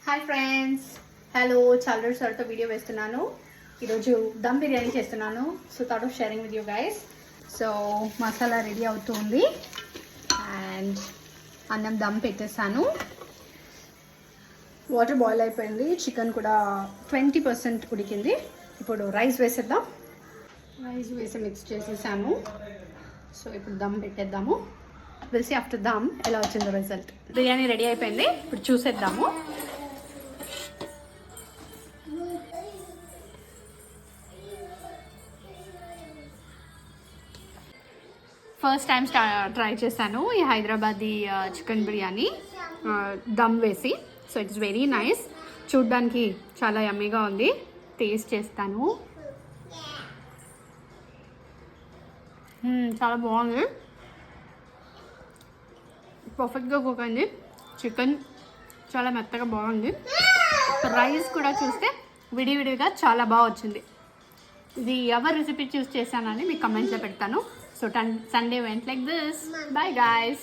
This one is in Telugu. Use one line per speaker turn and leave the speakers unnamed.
Hi friends, hello. చాలా రోజుల తర్వాత వీడియో వేస్తున్నాను. ఈరోజు దమ్ బిర్యానీ చేస్తున్నాను. So thought of sharing with you guys. So masala ready అవుతుంది అండ్ అన్నం దమ్ పెట్టేసాను. వాటర్ బాయిల్ అయిపోయింది. చికెన్ కూడా 20% ఉడికింది. ఇప్పుడు రైస్ వేసేద్దాం. రైస్ వేసి మిక్స్ చేసేసాము. సో ఇప్పుడు దమ్ పెట్టేద్దాము. విల్ సీ ఆఫ్టర్ దమ్ ఎలా వచ్చిందో రిజల్ట్. బిర్యానీ రెడీ అయిపోయింది. ఇప్పుడు చూసేద్దాము. ఫస్ట్ టైం ట్రై చేశాను ఈ హైదరాబాదీ చికెన్ బిర్యానీ దమ్ వేసి. So it's very nice. చూడ్డానికి చాలా యమ్మీగా ఉంది. టేస్ట్ చేస్తాను. చాలా బాగుంది. పర్ఫెక్ట్గా కుక్ అయింది. చికెన్ చాలా మెత్తగా బాగుంది. రైస్ కూడా చూస్తే విడివిడిగా చాలా బాగా వచ్చింది. ఇది ఎవరు రెసిపీ చూస్ చేశానని మీకు కమెంట్స్లో పెడతాను. So Sunday went like this. Bye guys.